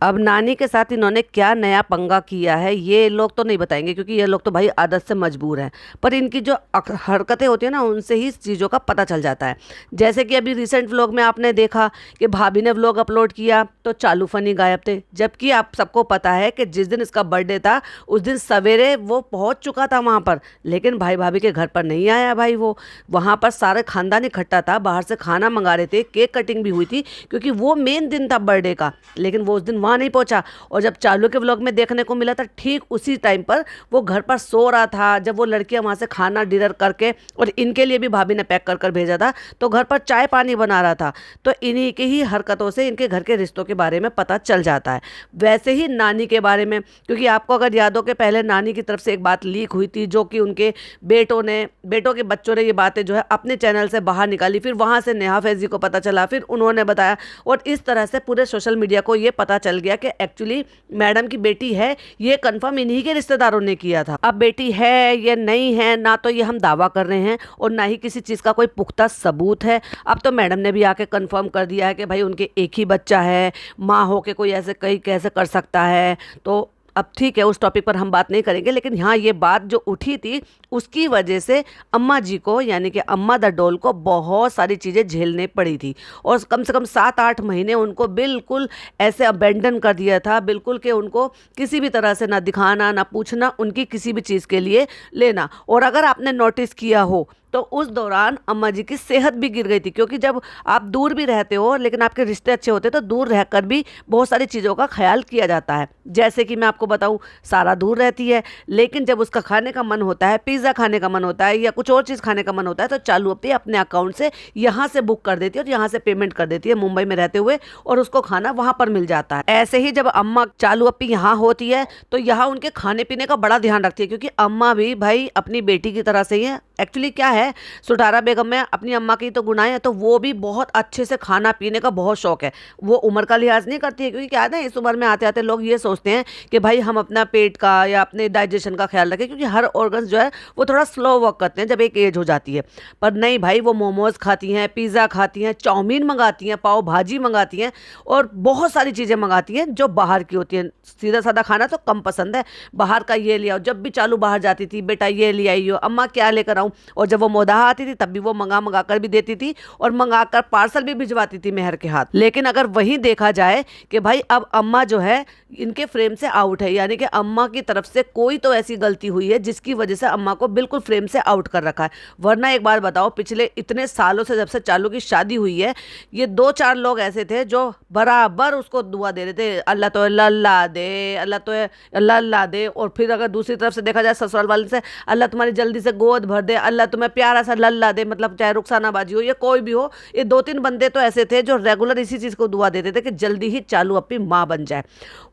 अब नानी के साथ इन्होंने क्या नया पंगा किया है ये लोग तो नहीं बताएंगे, क्योंकि ये लोग तो भाई आदत से मजबूर हैं। पर इनकी जो हरकतें होती है ना, उनसे ही चीज़ों का पता चल जाता है। जैसे कि अभी रिसेंट व्लॉग में आपने देखा कि भाभी ने व्लॉग अपलोड किया तो चालू फनी गायब थे, जबकि आप सबको पता है कि जिस दिन इसका बर्थडे था उस दिन सवेरे वो पहुंच चुका था वहां पर, लेकिन भाई भाभी के घर पर नहीं आया। भाई वो वहां पर सारे खानदान इकट्ठा था, बाहर से खाना मंगा रहे थे, केक कटिंग भी हुई थी, क्योंकि वो मेन दिन था बर्थडे का, लेकिन वो उस दिन वहाँ नहीं पहुंचा। और जब चालू के व्लॉग में देखने को मिला था, ठीक उसी टाइम पर वो घर पर सो रहा था, जब वो लड़कियां वहाँ से खाना डिनर करके और इनके लिए भी भाभी ने पैक कर कर भेजा था, तो घर पर चाय पानी बना रहा था। तो इन्हीं की ही हरकतों से इनके घर के रिश्तों के बारे में पता चल जाता है। वैसे ही नानी के बारे में, क्योंकि आपको अगर याद हो कि पहले नानी की तरफ से एक बात लीक हुई थी, जो कि उनके बेटों के बच्चों ने ये बातें जो है अपने चैनल से बाहर निकाली, फिर वहाँ से नेहा फैजी को पता चला, फिर उन्होंने बताया, और इस तरह से पूरे सोशल मीडिया को ये पता चल गया कि एक्चुअली मैडम की बेटी है, ये कंफर्म इन्हीं के रिश्तेदारों ने किया था। अब बेटी है या नहीं है, ना तो ये हम दावा कर रहे हैं और ना ही किसी चीज़ का कोई पुख्ता सबूत है। अब तो मैडम ने भी आके कंफर्म कर दिया है कि भाई उनके एक ही बच्चा है, माँ हो के कोई ऐसे कहीं कैसे कर सकता है। तो अब ठीक है, उस टॉपिक पर हम बात नहीं करेंगे, लेकिन हाँ ये बात जो उठी थी उसकी वजह से अम्मा जी को, यानी कि अम्मा द डॉल को बहुत सारी चीज़ें झेलने पड़ी थी, और कम से कम 7-8 महीने उनको बिल्कुल ऐसे अबेंडन कर दिया था, बिल्कुल कि उनको किसी भी तरह से ना दिखाना ना पूछना, उनकी किसी भी चीज़ के लिए लेना। और अगर आपने नोटिस किया हो तो उस दौरान अम्मा जी की सेहत भी गिर गई थी, क्योंकि जब आप दूर भी रहते हो लेकिन आपके रिश्ते अच्छे होते तो दूर रहकर भी बहुत सारी चीज़ों का ख्याल किया जाता है। जैसे कि मैं आपको बताऊं, सारा दूर रहती है, लेकिन जब उसका खाने का मन होता है, पिज़्ज़ा खाने का मन होता है या कुछ और चीज़ खाने का मन होता है, तो चालू अपने अकाउंट से यहाँ से बुक कर देती है और यहाँ से पेमेंट कर देती है मुंबई में रहते हुए, और उसको खाना वहाँ पर मिल जाता है। ऐसे ही जब अम्मा चालू अपी यहाँ होती है तो यहाँ उनके खाने पीने का बड़ा ध्यान रखती है, क्योंकि अम्मा भी भाई अपनी बेटी की तरह से ही है। एक्चुअली क्या है, सुटारा बेगम में अपनी अम्मा की तो गुनाहें हैं, तो वो भी बहुत अच्छे से खाना पीने का बहुत शौक है। वो उम्र का लिहाज नहीं करती है, क्योंकि क्या है ना, इस उम्र में आते आते लोग ये सोचते हैं कि भाई हम अपना पेट का या अपने डाइजेशन का ख्याल रखें, क्योंकि हर ऑर्गन्स जो है वो थोड़ा स्लो वर्क करते हैं जब एक एज हो जाती है। पर नहीं भाई, वो मोमोज खाती हैं, पिज़्ज़ा खाती हैं, चाउमीन मंगाती हैं, पाव भाजी मंगाती हैं, और बहुत सारी चीज़ें मंगाती हैं जो बाहर की होती हैं। सीधा साधा खाना तो कम पसंद है, बाहर का ये ले आओ। जब भी चालू बाहर जाती थी, बेटा ये ले आई हो, अम्मा क्या लेकर आऊँ, और जब वो मोदाहा आती थी तब भी वो मंगा कर भी देती थी, और मंगा कर पार्सल भी भिजवाती थी मेहर के हाथ। लेकिन अगर वहीं देखा जाए कि भाई अब अम्मा जो है इनके फ्रेम से आउट है, यानी कि अम्मा की तरफ से कोई तो ऐसी गलती हुई है जिसकी वजह से अम्मा को बिल्कुल फ्रेम से आउट कर रखा है। वरना एक बार बताओ, पिछले इतने सालों से जब से चालू की शादी हुई है, ये 2-4 लोग ऐसे थे जो बराबर उसको दुआ दे रहे थे, अल्लाह तो अल्लाह दे, अल्लाह तो अल्लाह दे। और फिर अगर दूसरी तरफ से देखा जाए ससुराल वाले से, अल्लाह तुम्हारी जल्दी से गोद भर दे, अल्लाह तुम्हें प्यारा सा लल्ला दे, मतलब चाहे रुखसाना बाजी हो या कोई भी हो। ये 2-3 बंदे तो ऐसे थे जो रेगुलर इसी चीज़ को दुआ देते थे कि जल्दी ही चालू अपनी माँ बन जाए।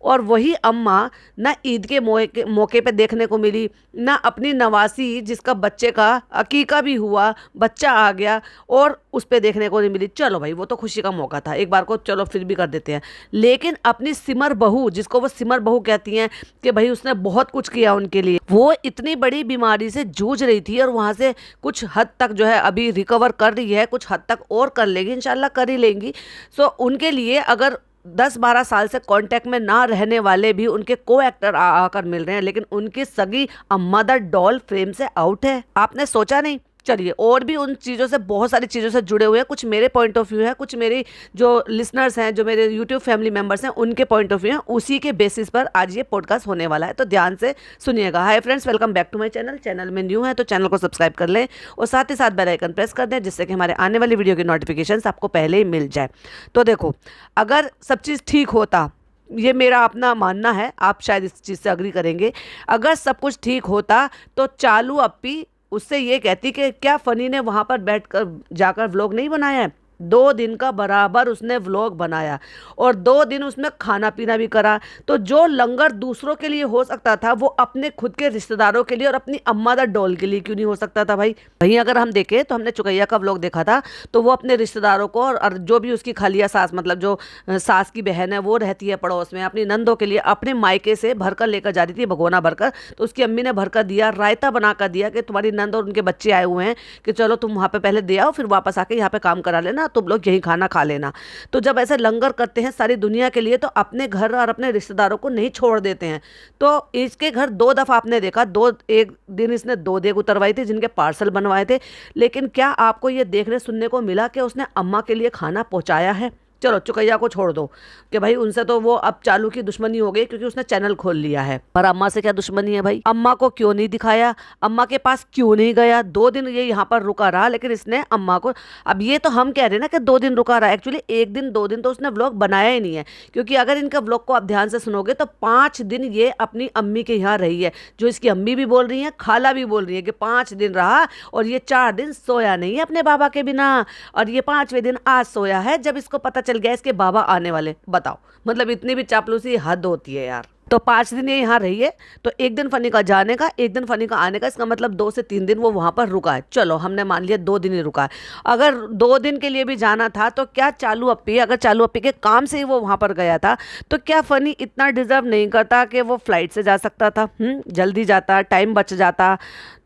और वही अम्मा ना ईद के मौके पे देखने को मिली, ना अपनी नवासी जिसका बच्चे का अकीका भी हुआ, बच्चा आ गया, और उस पर देखने को नहीं मिली। चलो भाई वो तो खुशी का मौका था, एक बार को चलो फिर भी कर देते हैं। लेकिन अपनी सिमर बहू, जिसको वो सिमर बहू कहती हैं कि भाई उसने बहुत कुछ किया उनके लिए, वो इतनी बड़ी बीमारी से जूझ रही थी और वहाँ से कुछ हद तक जो है अभी रिकवर कर रही है, कुछ हद तक और कर लेगी, इंशाल्लाह कर ही लेंगी। सो उनके लिए अगर 10-12 साल से कांटेक्ट में ना रहने वाले भी उनके को एक्टर आकर मिल रहे हैं, लेकिन उनकी सगी अम्मा द डॉल फ्रेम से आउट है। आपने सोचा नहीं? चलिए, और भी उन चीज़ों से, बहुत सारी चीज़ों से जुड़े हुए हैं, कुछ मेरे पॉइंट ऑफ व्यू है, कुछ मेरी जो लिसनर्स हैं, जो मेरे यूट्यूब फैमिली मेंबर्स हैं, उनके पॉइंट ऑफ व्यू हैं। उसी के बेसिस पर आज ये पॉडकास्ट होने वाला है, तो ध्यान से सुनिएगा। Hi friends, welcome back to my channel में न्यू है तो चैनल को सब्सक्राइब कर लें और साथ ही साथ बेल आइकन प्रेस कर दें, जिससे कि हमारे आने वाली वीडियो की नोटिफिकेशन आपको पहले ही मिल जाए। तो देखो, अगर सब चीज़ ठीक होता, ये मेरा अपना मानना है, आप शायद इस चीज़ से अग्री करेंगे, अगर सब कुछ ठीक होता तो चालू अपी उससे ये कहती कि क्या फनी ने वहाँ पर बैठकर जाकर व्लॉग नहीं बनाया है। 2 दिन का बराबर उसने व्लॉग बनाया और 2 दिन उसमें खाना पीना भी करा। तो जो लंगर दूसरों के लिए हो सकता था, वो अपने खुद के रिश्तेदारों के लिए और अपनी अम्मा दा डॉल के लिए क्यों नहीं हो सकता था भाई। वहीं अगर हम देखें तो हमने चुकैया का व्लॉग देखा था, तो वो अपने रिश्तेदारों को और जो भी उसकी खालिया सास, मतलब जो सास की बहन है वो रहती है पड़ोस में, अपनी नंदों के लिए अपने मायके से भरकर लेकर जा रही थी, भगोना भरकर। तो उसकी अम्मी ने भरकर दिया, रायता बनाकर दिया कि तुम्हारी नंद और उनके बच्चे आए हुए हैं कि चलो तुम वहाँ पे पहले दे आओ, फिर वापस आके यहाँ पे काम करा लेना, तुम लोग यहीं खाना खा लेना। तो जब ऐसे लंगर करते हैं सारी दुनिया के लिए, तो अपने घर और अपने रिश्तेदारों को नहीं छोड़ देते हैं। तो इसके घर 2 दफ़ा आपने देखा, दो एक दिन इसने 2 देग उतरवाई थी जिनके पार्सल बनवाए थे, लेकिन क्या आपको ये देखने सुनने को मिला कि उसने अम्मा के लिए खाना पहुंचाया है? चलो चुकैया को छोड़ दो कि भाई उनसे तो वो अब चालू की दुश्मनी हो गई क्योंकि उसने चैनल खोल लिया है, पर अम्मा से क्या दुश्मनी है भाई? अम्मा को क्यों नहीं दिखाया, अम्मा के पास क्यों नहीं गया? 2 दिन ये यहाँ पर रुका रहा, लेकिन इसने अम्मा को, अब ये तो हम कह रहे हैं ना कि 2 दिन रुका रहा, एक्चुअली 1 दिन 2 दिन तो उसने व्लॉग बनाया ही नहीं है, क्योंकि अगर इनका व्लॉग को आप ध्यान से सुनोगे तो 5 दिन ये अपनी अम्मी के यहाँ रही है, जो इसकी अम्मी भी बोल रही है, खाला भी बोल रही है कि 5 दिन रहा, और ये 4 दिन सोया नहीं है अपने बाबा के बिना, और ये 5वें दिन आज सोया है जब इसको पता चल गया इसके बाबा आने वाले। बताओ, मतलब इतनी भी चापलूसी हद होती है यार। तो 5 दिन ये यहाँ रही है, तो 1 दिन फनी का जाने का, 1 दिन फनी का आने का, इसका मतलब 2 से 3 दिन वो वहाँ पर रुका है। चलो हमने मान लिया 2 दिन ही रुका है। अगर 2 दिन के लिए भी जाना था तो क्या चालू अप्पी, अगर चालू अप्पी के काम से ही वो वहाँ पर गया था, तो क्या फनी इतना डिजर्व नहीं करता कि वो फ्लाइट से जा सकता था? जल्दी जाता, टाइम बच जाता।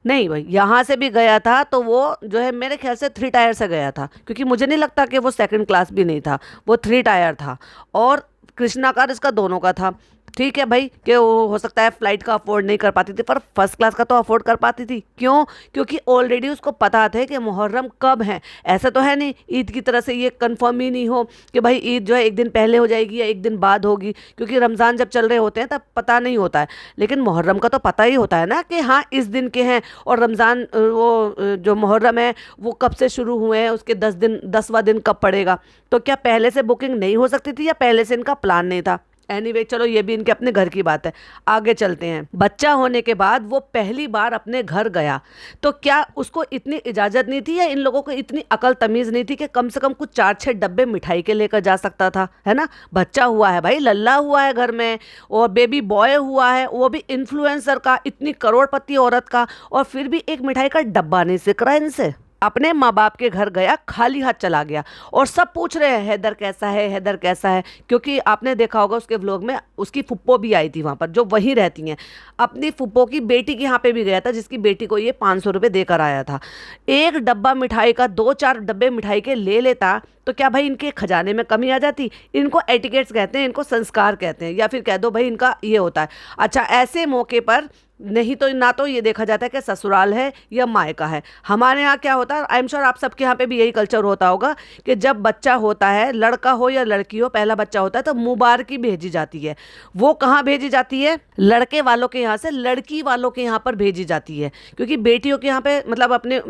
नहीं भाई, यहाँ से भी गया था तो वो जो है मेरे ख्याल से 3 टायर से गया था, क्योंकि मुझे नहीं लगता कि वो 2nd क्लास भी नहीं था, वो 3 टायर था। और कृष्णा कार इसका दोनों का था। ठीक है भाई कि वो हो सकता है फ्लाइट का अफोर्ड नहीं कर पाती थी, पर फर्स्ट क्लास का तो अफोर्ड कर पाती थी। क्यों? क्योंकि ऑलरेडी उसको पता था कि मुहर्रम कब है। ऐसा तो है नहीं ईद की तरह से ये कंफर्म ही नहीं हो कि भाई ईद जो है 1 दिन पहले हो जाएगी या 1 दिन बाद होगी, क्योंकि रमज़ान जब चल रहे होते हैं तब पता नहीं होता है, लेकिन मुहर्रम का तो पता ही होता है ना कि हाँ इस दिन के हैं, और रमज़ान वो जो मुहर्रम है वो कब से शुरू हुए हैं, उसके 10वां दिन कब पड़ेगा। तो क्या पहले से बुकिंग नहीं हो सकती थी, या पहले से इनका प्लान नहीं था? एनीवे चलो ये भी इनके अपने घर की बात है, आगे चलते हैं। बच्चा होने के बाद वो पहली बार अपने घर गया, तो क्या उसको इतनी इजाज़त नहीं थी, या इन लोगों को इतनी अकल तमीज़ नहीं थी कि कम से कम कुछ 4-6 डब्बे मिठाई के लेकर जा सकता था? है ना, बच्चा हुआ है भाई, लल्ला हुआ है घर में, और बेबी बॉय हुआ है, वो भी इन्फ्लुएंसर का, इतनी करोड़पति औरत का, और फिर भी एक मिठाई का डब्बा नहीं सिक रहा इनसे। अपने माँ बाप के घर गया, खाली हाथ चला गया, और सब पूछ रहे हैं हैदर कैसा है, हैदर कैसा है, क्योंकि आपने देखा होगा उसके व्लॉग में उसकी फुप्पो भी आई थी वहाँ पर, जो वहीं रहती हैं। अपनी फुप्पो की बेटी के यहाँ पे भी गया था, जिसकी बेटी को ये 500 रुपये देकर आया था। एक डब्बा मिठाई का 2-4 डब्बे मिठाई के ले लेता, तो क्या भाई इनके खजाने में कमी आ जाती? इनको एटिकेट्स कहते हैं, इनको संस्कार कहते हैं, या फिर कह दो भाई इनका ये होता है। अच्छा, ऐसे मौके पर नहीं तो ना तो ये देखा जाता है कि ससुराल है या मायका है। हमारे यहाँ क्या होता है, आई एम श्योर आप सबके यहाँ पे भी यही कल्चर होता होगा कि जब बच्चा होता है, लड़का हो या लड़की हो, पहला बच्चा होता है तो मुबारकी भेजी जाती है। वो कहाँ भेजी जाती है? लड़के वालों के यहाँ से लड़की वालों के यहाँ पर भेजी जाती है, क्योंकि बेटियों के यहाँ पे मतलब अपने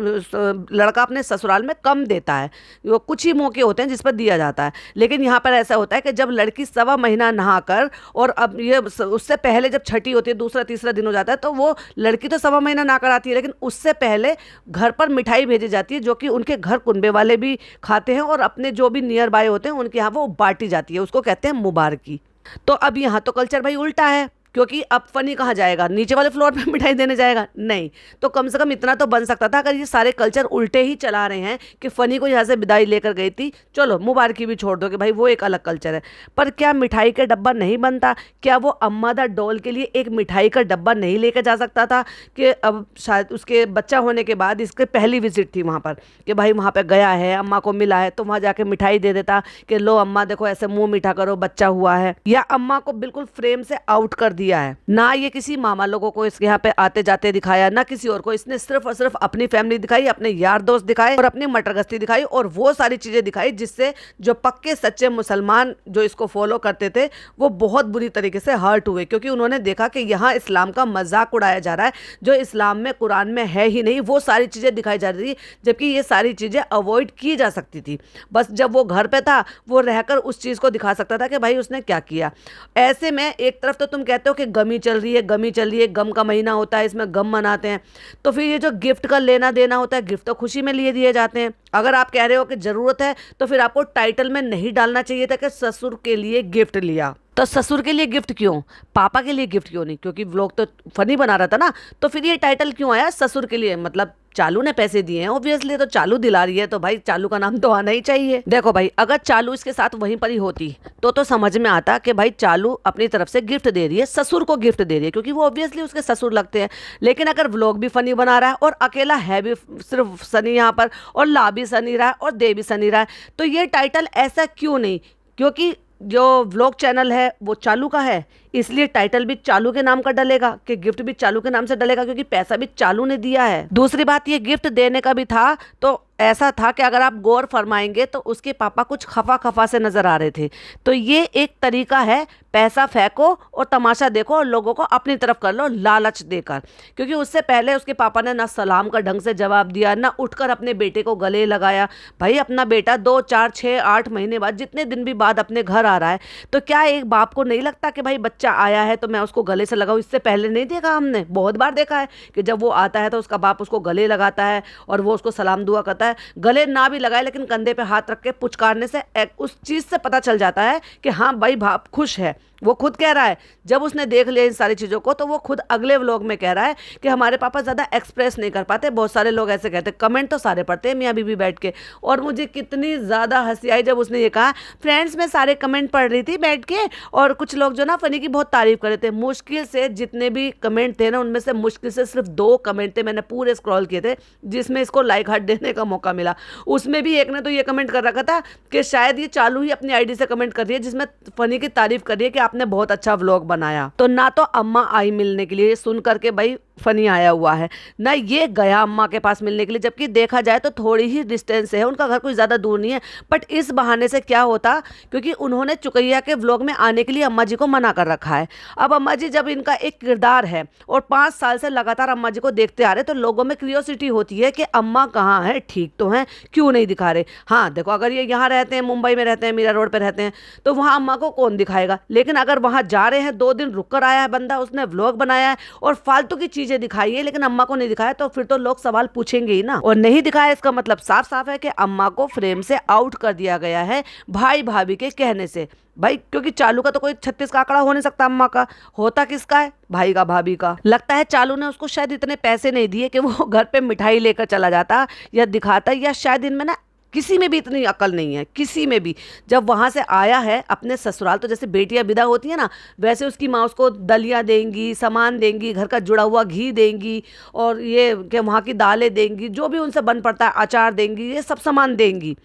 लड़का अपने ससुराल में कम देता है, वो कुछ ही मौके होते हैं जिस पर दिया जाता है। लेकिन यहाँ पर ऐसा होता है कि जब लड़की 1.25 महीना नहाकर, और अब ये उससे पहले जब छठी होती है, दूसरा तीसरा दिन हो जाता है, तो वो लड़की तो 1.25 महीना ना कर आती है, लेकिन उससे पहले घर पर मिठाई भेजी जाती है, जो कि उनके घर कुनबे वाले भी खाते हैं, और अपने जो भी नियर बाय होते हैं उनके यहाँ वो बांटी जाती है, उसको कहते हैं मुबारकी। तो अब यहाँ तो कल्चर भाई उल्टा है, क्योंकि अब फनी कहाँ जाएगा, नीचे वाले फ्लोर पे मिठाई देने जाएगा? नहीं। तो कम से कम इतना तो बन सकता था, अगर ये सारे कल्चर उल्टे ही चला रहे हैं कि फनी को यहाँ से विदाई लेकर गई थी, चलो मुबारकी भी छोड़ दो कि भाई वो एक अलग कल्चर है, पर क्या मिठाई का डब्बा नहीं बनता? क्या वो अम्मा दा डॉल के लिए एक मिठाई का डब्बा नहीं लेकर जा सकता था? कि अब शायद उसके बच्चा होने के बाद इसके पहली विजिट थी वहाँ पर, कि भाई वहाँ पर गया है, अम्मा को मिला है, तो वहाँ जाके मिठाई दे देता कि लो अम्मा देखो ऐसे मुँह मीठा करो, बच्चा हुआ है। या अम्मा को बिल्कुल फ्रेम से आउट कर दिया है, ना ये किसी मामा लोगों को इसके यहाँ पे आते जाते दिखाया, ना किसी और को, इसने सिर्फ और सिर्फ अपनी फैमिली दिखाई, अपने यार दोस्त दिखाए, और अपनी मटरगश्ती दिखाई, और वो सारी चीजें दिखाई जिससे जो पक्के सच्चे मुसलमान जो इसको फॉलो करते थे वो बहुत बुरी तरीके से हर्ट हुए, क्योंकि उन्होंने देखा कि यहाँ इस्लाम का मजाक उड़ाया जा रहा है, जो इस्लाम में कुरान में है ही नहीं, वो सारी चीजें दिखाई जा रही थी, जबकि ये सारी चीजें अवॉइड की जा सकती थी। बस जब वो घर पे था वो रहकर उस चीज को दिखा सकता था कि भाई उसने क्या किया। ऐसे में एक तरफ तो तुम कहते हो कि गमी चल रही है, गमी चल रही है, गम का महीना होता है, इसमें गम मनाते हैं, तो फिर ये जो गिफ्ट का लेना देना होता है, गिफ्ट तो खुशी में लिए दिए जाते हैं। अगर आप कह रहे हो कि ज़रूरत है, तो फिर आपको टाइटल में नहीं डालना चाहिए था कि ससुर के लिए गिफ्ट लिया। तो ससुर के लिए गिफ्ट क्यों, पापा के लिए गिफ्ट क्यों नहीं? क्योंकि व्लॉग तो फनी बना रहा था ना, तो फिर ये टाइटल क्यों आया ससुर के लिए? मतलब चालू ने पैसे दिए हैं ऑब्वियसली, तो चालू दिला रही है तो भाई चालू का नाम तो आना ही चाहिए। देखो भाई, अगर चालू इसके साथ वहीं पर ही होती तो समझ में आता कि भाई चालू अपनी तरफ से गिफ्ट दे रही है, ससुर को गिफ्ट दे रही है, क्योंकि वो ऑब्वियसली उसके ससुर लगते हैं। लेकिन अगर व्लॉग भी फनी बना रहा है और अकेला है भी सिर्फ सनी यहाँ पर, और ला भी सनी रहा है और दे भी सनी रहा है, तो ये टाइटल ऐसा क्यों नहीं? क्योंकि जो व्लॉग चैनल है वो चालू का है, इसलिए टाइटल भी चालू के नाम का डलेगा, कि गिफ्ट भी चालू के नाम से डलेगा, क्योंकि पैसा भी चालू ने दिया है। दूसरी बात, ये गिफ्ट देने का भी था तो ऐसा था कि अगर आप गौर फरमाएंगे तो उसके पापा कुछ खफा खफा से नजर आ रहे थे। तो ये एक तरीका है, पैसा फेंको और तमाशा देखो और लोगों को अपनी तरफ कर लो लालच देकर। क्योंकि उससे पहले उसके पापा ने ना सलाम का ढंग से जवाब दिया, ना उठकर अपने बेटे को गले लगाया। भाई अपना बेटा 2, 4, 6, 8 महीने बाद, जितने दिन भी बाद अपने घर आ रहा है, तो क्या एक बाप को नहीं लगता कि भाई बच्चा आया है तो मैं उसको गले से लगाऊं? इससे पहले नहीं देखा हमने? बहुत बार देखा है कि जब वो आता है तो उसका बाप उसको गले लगाता है और वो उसको सलाम दुआ करता है। गले ना भी लगाए लेकिन कंधे पे हाथ रख के पुचकारने से उस चीज से पता चल जाता है कि हाँ भाई बाप खुश है। वो खुद कह रहा है, जब उसने देख लिया इन सारी चीज़ों को, तो वो खुद अगले व्लॉग में कह रहा है कि हमारे पापा ज़्यादा एक्सप्रेस नहीं कर पाते। बहुत सारे लोग ऐसे कहते हैं, कमेंट तो सारे पढ़ते हैं मियाँ बीबी बैठ के। और मुझे कितनी ज़्यादा हंसी आई जब उसने ये कहा, फ्रेंड्स मैं सारे कमेंट पढ़ रही थी बैठ के, और कुछ लोग जो ना फनी की बहुत तारीफ कर रहे थे। मुश्किल से जितने भी कमेंट थे ना, उनमें से मुश्किल से सिर्फ 2 कमेंट थे, मैंने पूरे स्क्रॉल किए थे, जिसमें इसको लाइक हार्ट देने का मौका मिला। उसमें भी एक ने तो ये कमेंट कर रखा था कि शायद ये चालू ही अपनी आईडी से कमेंट कर रही है, जिसमें फनी की तारीफ कर रही है कि आपने बहुत अच्छा व्लॉग बनाया। तो ना तो अम्मा आई मिलने के लिए, सुन करके भाई फनी आया हुआ है, ना ये गया अम्मा के पास मिलने के लिए, जबकि देखा जाए तो थोड़ी ही डिस्टेंस है, उनका घर कोई ज़्यादा दूर नहीं है। बट इस बहाने से क्या होता, क्योंकि उन्होंने चुकैया के व्लॉग में आने के लिए अम्मा जी को मना कर रखा है। अब अम्मा जी जब इनका एक किरदार है और 5 साल से लगातार अम्मा जी को देखते आ रहे, तो लोगों में क्यूरियोसिटी होती है कि अम्मा कहाँ है, ठीक तो हैं, क्यों नहीं दिखा रहे। हाँ देखो, अगर ये यहाँ रहते हैं, मुंबई में रहते हैं, मीरा रोड पर रहते हैं, तो वहाँ अम्मा को कौन दिखाएगा। लेकिन अगर वहाँ जा रहे हैं, 2 दिन रुक कर आया है बंदा, उसने व्लॉग बनाया है और फालतू की चीज़ें दिखाई है, लेकिन अम्मा को नहीं दिखाया, तो फिर तो लोग सवाल पूछेंगे ही ना। और नहीं दिखाया इसका मतलब साफ साफ है कि अम्मा को फ्रेम से आउट कर दिया गया है भाई भाभी के कहने से। भाई क्योंकि चालू का तो कोई 36 का आंकड़ा हो नहीं सकता, अम्मा का होता किसका है, भाई का, भाभी का। लगता है चालू ने उसको शायद इतने पैसे नहीं दिए कि वो घर पे मिठाई लेकर चला जाता या दिखाता, या शायद इनमें ना किसी में भी इतनी अकल नहीं है, किसी में भी। जब वहाँ से आया है अपने ससुराल, तो जैसे बेटियां विदा होती है ना, वैसे उसकी माँ उसको दलिया देंगी, सामान देंगी, घर का जुड़ा हुआ घी देंगी, और ये कि वहाँ की दालें देंगी, जो भी उनसे बन पड़ता है, अचार देंगी, ये सब सामान देंगी।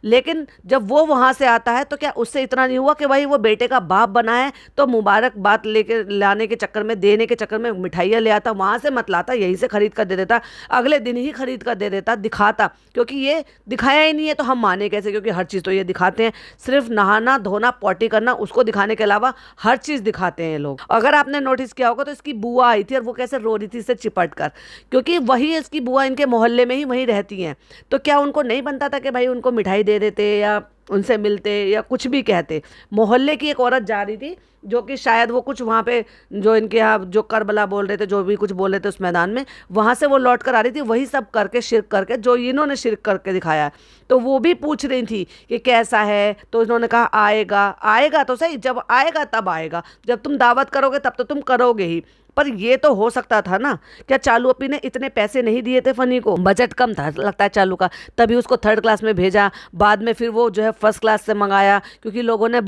लेकिन जब वो वहाँ से आता है तो क्या उससे इतना नहीं हुआ कि भाई वो बेटे का बाप बना है तो मुबारक बात लेके लाने के चक्कर में, देने के चक्कर में मिठाइयाँ ले आता, वहाँ से मत लाता, यहीं से खरीद कर दे देता, अगले दिन ही खरीद कर दे देता, दिखाता। क्योंकि ये दिखाया ही नहीं है तो हम माने कैसे, क्योंकि हर चीज़ तो ये दिखाते हैं। सिर्फ नहाना धोना पॉटी करना, उसको दिखाने के अलावा हर चीज़ दिखाते हैं लोग। अगर आपने नोटिस किया होगा तो इसकी बुआ आई थी और वो कैसे रो रही थी इससे चिपट कर, क्योंकि वही इसकी बुआ इनके मोहल्ले में ही वहीं रहती हैं। तो क्या उनको नहीं बनता था कि भाई उनको मिठाई दे देते या उनसे मिलते या कुछ भी कहते। मोहल्ले की एक औरत जा रही थी, जो कि शायद वो कुछ वहाँ पे जो इनके यहाँ जो करबला बोल रहे थे, जो भी कुछ बोल रहे थे उस मैदान में, वहाँ से वो लौट कर आ रही थी, वही सब करके शिरक करके जो इन्होंने शिरक करके दिखाया है। तो वो भी पूछ रही थी कि कैसा है, तो इन्होंने कहा आएगा। आएगा तो सही, जब आएगा तब आएगा, जब तुम दावत करोगे तब तो तुम करोगे ही। पर ये तो हो सकता था ना, क्या चालू अपी ने इतने पैसे नहीं दिए थे फनी को, बजट कम था लगता है चालू का, तभी उसको 3rd क्लास में भेजा। बाद में फिर वो जो है 1st क्लास से मंगाया, क्योंकि लोगों ने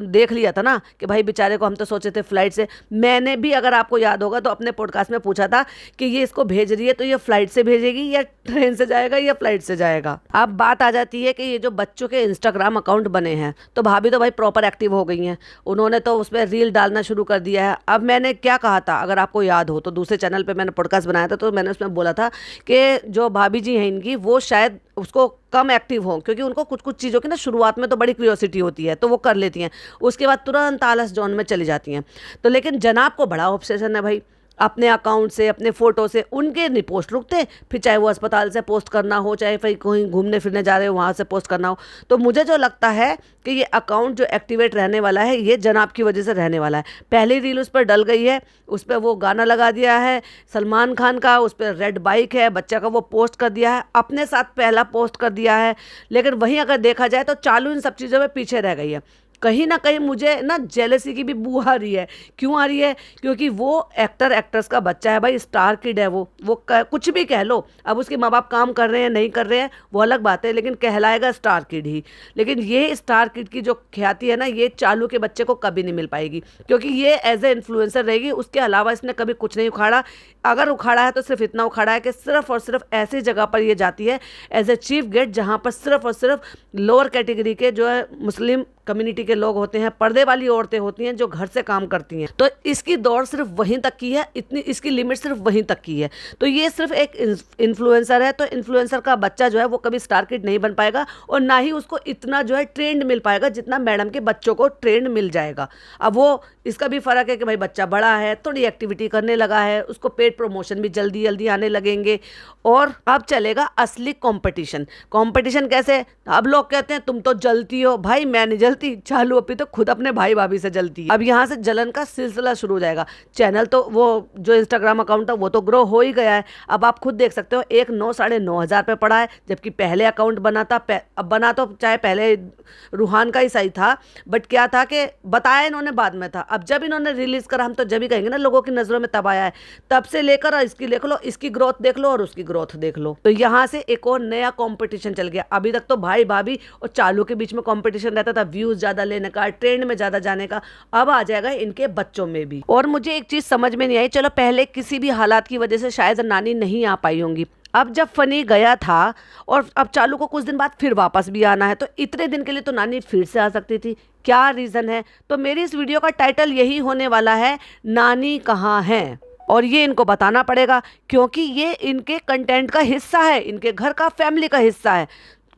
देख लिया था ना कि भाई बेचारे को, हम तो सोचे थे फ्लाइट से। मैंने भी, अगर आपको याद होगा तो अपने पॉडकास्ट में पूछा था कि ये इसको भेज रही है तो ये फ्लाइट से भेजेगी या ट्रेन से जाएगा या फ्लाइट से जाएगा। अब बात आ जाती है कि ये जो बच्चों के इंस्टाग्राम अकाउंट बने हैं, तो भाभी तो भाई प्रॉपर एक्टिव हो गई हैं, उन्होंने तो उसमें रील डालना शुरू कर दिया है। अब मैंने क्या कहा था, अगर आपको याद हो तो दूसरे चैनल पे मैंने पॉडकास्ट बनाया था, तो मैंने उसमें बोला था कि जो भाभी जी हैं इनकी, वो शायद उसको कम एक्टिव हों, क्योंकि उनको कुछ कुछ चीज़ों की ना शुरुआत में तो बड़ी क्यूरियोसिटी होती है, तो वो कर लेती हैं, उसके बाद तुरंत आलस जोन में चली जाती हैं। तो लेकिन जनाब को बड़ा ऑब्सेशन है भाई, अपने अकाउंट से, अपने फ़ोटो से, उनके नहीं पोस्ट रुकते, फिर चाहे वो अस्पताल से पोस्ट करना हो, चाहे फिर कहीं घूमने फिरने जा रहे हो वहाँ से पोस्ट करना हो। तो मुझे जो लगता है कि ये अकाउंट जो एक्टिवेट रहने वाला है, ये जनाब की वजह से रहने वाला है। पहली रील उस पर डल गई है, उस पर वो गाना लगा दिया है सलमान खान का, उस पर रेड बाइक है, बच्चा का वो पोस्ट कर दिया है, अपने साथ पहला पोस्ट कर दिया है। लेकिन वहीं अगर देखा जाए तो चालू इन सब चीज़ों में पीछे रह गई है। कहीं ना कहीं मुझे ना जेलसी की भी बू आ रही है। क्यों आ रही है? क्योंकि वो एक्टर एक्ट्रेस का बच्चा है भाई, स्टार किड है वो कुछ भी कह लो। अब उसके माँ बाप काम कर रहे हैं नहीं कर रहे हैं वो अलग बात है, लेकिन कहलाएगा स्टार किड ही। लेकिन ये स्टार किड की जो ख्याति है ना, ये चालू के बच्चे को कभी नहीं मिल पाएगी, क्योंकि ये एज ए इन्फ्लुएंसर रहेगी। उसके अलावा इसने कभी कुछ नहीं उखाड़ा। अगर उखाड़ा है तो सिर्फ इतना उखाड़ा है कि सिर्फ और सिर्फ ऐसी जगह पर ये जाती है एज ए चीफ गेस्ट, जहाँ पर सिर्फ और सिर्फ लोअर कैटेगरी के जो है मुस्लिम कम्युनिटी के लोग होते हैं, पर्दे वाली औरतें होती हैं जो घर से काम करती हैं। तो इसकी दौड़ सिर्फ वहीं तक की है, इतनी इसकी लिमिट सिर्फ वहीं तक की है। तो ये सिर्फ एक इन्फ्लुएंसर है। तो इन्फ्लुएंसर का बच्चा जो है वो कभी स्टार किड नहीं बन पाएगा, और ना ही उसको इतना जो है ट्रेंड मिल पाएगा जितना मैडम के बच्चों को ट्रेंड मिल जाएगा। अब वो इसका भी फर्क है कि भाई बच्चा बड़ा है, थोड़ी एक्टिविटी करने लगा है, उसको पेड प्रमोशन भी जल्दी जल्दी आने लगेंगे। और अब चलेगा असली कंपटीशन। कंपटीशन कैसे? अब लोग कहते हैं तुम तो जलती हो। भाई मैं नहीं जलती, चालू अपनी तो खुद अपने भाई भाभी से जलती है। अब यहाँ से जलन का सिलसिला शुरू हो जाएगा। चैनल तो वो जो इंस्टाग्राम अकाउंट था वो तो ग्रो हो ही गया है। अब आप खुद देख सकते हो, एक 9-9.5 हज़ार पे पड़ा है, जबकि पहले अकाउंट बना था। अब बना तो चाहे पहले रूहान का ही सही था, बट क्या था कि बताया इन्होंने बाद में था। अब जब इन्होंने रिलीज करा, हम तो जब ही कहेंगे ना लोगों की नजरों में तब आया है। तब से लेकर और इसकी देख लो, इसकी ग्रोथ देख लो और उसकी ग्रोथ देख लो। तो यहाँ से एक और नया कंपटीशन चल गया। अभी तक तो भाई भाभी और चालू के बीच में कंपटीशन रहता था, व्यूज ज्यादा लेने का, ट्रेंड में ज्यादा जाने का। अब आ जाएगा इनके बच्चों में भी। और मुझे एक चीज समझ में नहीं आई, चलो पहले किसी भी हालात की वजह से शायद नानी नहीं आ पाई होंगी। अब जब फनी गया था और अब चालू को कुछ दिन बाद फिर वापस भी आना है, तो इतने दिन के लिए तो नानी फिर से आ सकती थी। क्या रीज़न है? तो मेरी इस वीडियो का टाइटल यही होने वाला है, नानी कहाँ है। और ये इनको बताना पड़ेगा, क्योंकि ये इनके कंटेंट का हिस्सा है, इनके घर का फैमिली का हिस्सा है।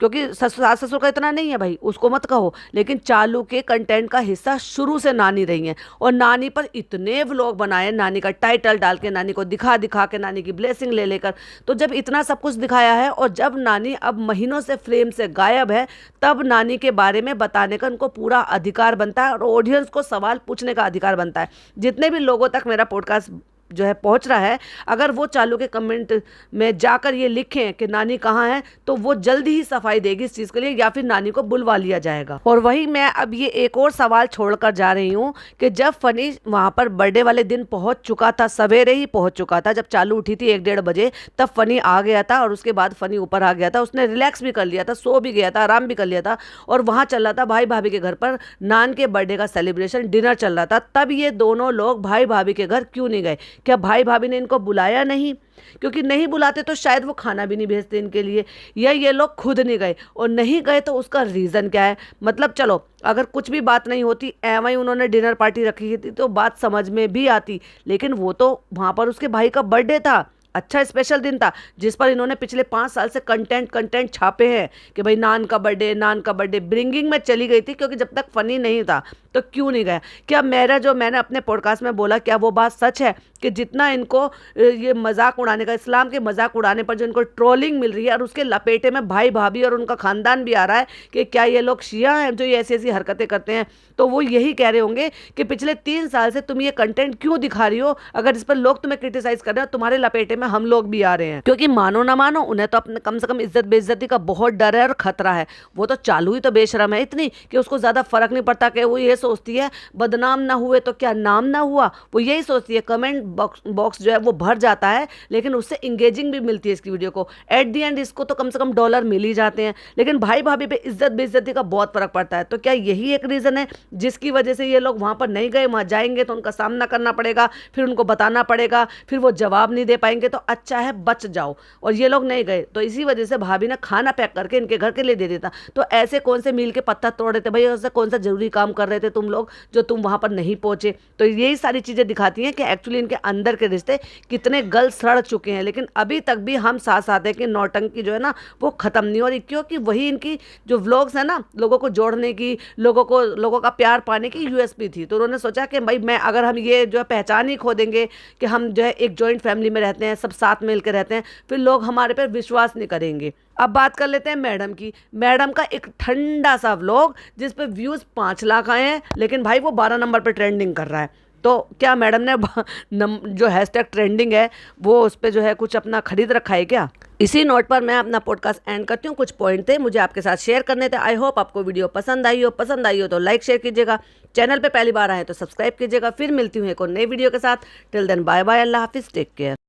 क्योंकि सास ससुर का इतना नहीं है भाई, उसको मत कहो, लेकिन चालू के कंटेंट का हिस्सा शुरू से नानी रही हैं। और नानी पर इतने व्लॉग बनाए, नानी का टाइटल डाल के, नानी को दिखा दिखा के, नानी की ब्लेसिंग ले लेकर। तो जब इतना सब कुछ दिखाया है और जब नानी अब महीनों से फ्रेम से गायब है, तब नानी के बारे में बताने का उनको पूरा अधिकार बनता है और ऑडियंस को सवाल पूछने का अधिकार बनता है। जितने भी लोगों तक मेरा पॉडकास्ट जो है पहुंच रहा है, अगर वो चालू के कमेंट में जाकर ये लिखें कि नानी कहाँ है, तो वो जल्दी ही सफाई देगी इस चीज़ के लिए, या फिर नानी को बुलवा लिया जाएगा। और वही मैं अब ये एक और सवाल छोड़कर जा रही हूँ कि जब फनी वहाँ पर बर्थडे वाले दिन पहुँच चुका था, सवेरे ही पहुँच चुका था, जब चालू उठी थी 1-1:30 बजे, तब फनी आ गया था। और उसके बाद फनी ऊपर आ गया था, उसने रिलैक्स भी कर लिया था, सो भी गया था, आराम भी कर लिया था। और वहाँ चल रहा था भाई भाभी के घर पर नान के बर्थडे का सेलिब्रेशन, डिनर चल रहा था। तब ये दोनों लोग भाई भाभी के घर क्यों नहीं गए? क्या भाई भाभी ने इनको बुलाया नहीं? क्योंकि नहीं बुलाते तो शायद वो खाना भी नहीं भेजते इनके लिए, या ये लोग खुद नहीं गए। और नहीं गए तो उसका रीज़न क्या है? मतलब चलो अगर कुछ भी बात नहीं होती, एवं उन्होंने डिनर पार्टी रखी थी तो बात समझ में भी आती, लेकिन वो तो वहाँ पर उसके भाई का बर्थडे था, अच्छा स्पेशल दिन था, जिस पर इन्होंने पिछले 5 साल से कंटेंट छापे हैं कि भाई नान का बर्थडे ब्रिंगिंग में चली गई थी, क्योंकि जब तक फनी नहीं था तो क्यों नहीं गया? क्या मैंने अपने पॉडकास्ट में बोला, क्या वो बात सच है कि जितना इनको ये मजाक उड़ाने का, इस्लाम के मजाक उड़ाने पर जो इनको ट्रोलिंग मिल रही है, और उसके लपेटे में भाई भाभी और उनका खानदान भी आ रहा है कि क्या ये लोग शिया हैं जो ये ऐसी ऐसी हरकतें करते हैं? तो वो यही कह रहे होंगे कि पिछले 3 साल से तुम ये कंटेंट क्यों दिखा रही हो? अगर इस पर लोग तुम्हें क्रिटिसाइज कर रहे हैं, तुम्हारे लपेटे में हम लोग भी आ रहे हैं। क्योंकि मानो ना मानो, उन्हें तो अपने कम से कम इज्जत बेइज्जती का बहुत डर है और खतरा है। वो तो चालू ही तो बेशरम है इतनी कि उसको ज्यादा फर्क नहीं पड़ता, कि वो ये सोचती है बदनाम ना हुए तो क्या नाम ना हुआ, वो यही सोचती है। कमेंट बॉक्स जो है वो भर जाता है, लेकिन उससे इंगेजिंग भी मिलती है इसकी वीडियो को। एट दी एंड इसको तो कम से कम डॉलर मिल ही जाते हैं, लेकिन भाई भाभी पे इज्जत बेइज्जती का बहुत फर्क पड़ता है। तो क्या यही एक रीजन है जिसकी वजह से ये लोग वहां पर नहीं गए? वहां जाएंगे तो उनका सामना करना पड़ेगा, फिर उनको बताना पड़ेगा, फिर वो जवाब नहीं दे पाएंगे, तो अच्छा है बच जाओ। और ये लोग नहीं गए, तो इसी वजह से भाभी ने खाना पैक करके इनके घर के लिए दे देता। तो ऐसे कौन से मील के पत्थर तोड़ रहे थे भाई? ऐसा कौन सा जरूरी काम कर रहे थे तुम लोग जो तुम वहां पर नहीं पहुंचे? तो यही सारी चीजें दिखाती हैं कि एक्चुअली इनके अंदर के रिश्ते कितने गल सड़ चुके हैं। लेकिन अभी तक भी हम साथ साथ हैं कि नौटंकी जो है ना वो खत्म नहीं हो रही, क्योंकि वही इनकी जो व्लॉग्स है ना, लोगों को जोड़ने की, लोगों का प्यार पाने की यूएसपी थी। तो उन्होंने सोचा कि भाई अगर हम ये जो है पहचान ही खो देंगे कि हम जो है एक जॉइंट फैमिली में रहते हैं, सब साथ मिल के रहते हैं, फिर लोग हमारे पर विश्वास नहीं करेंगे। अब बात कर लेते हैं मैडम की। मैडम का एक ठंडा सा व्लॉग जिस पे व्यूज 5 लाख आए हैं, लेकिन भाई वो 12 नंबर पे ट्रेंडिंग कर रहा है। तो क्या मैडम ने जो हैशटैग ट्रेंडिंग है वो उस पर जो है कुछ अपना खरीद रखा है क्या? इसी नोट पर मैं अपना पॉडकास्ट एंड करती हूँ। कुछ पॉइंट थे मुझे आपके साथ शेयर करने थे। आई होप आपको वीडियो पसंद आई हो तो लाइक शेयर कीजिएगा। चैनल पे पहली बार आए तो सब्सक्राइब कीजिएगा। फिर मिलती हूँ एक और नई वीडियो के साथ। टिल देन बाय बाय, अल्लाह हाफिज़, टेक केयर।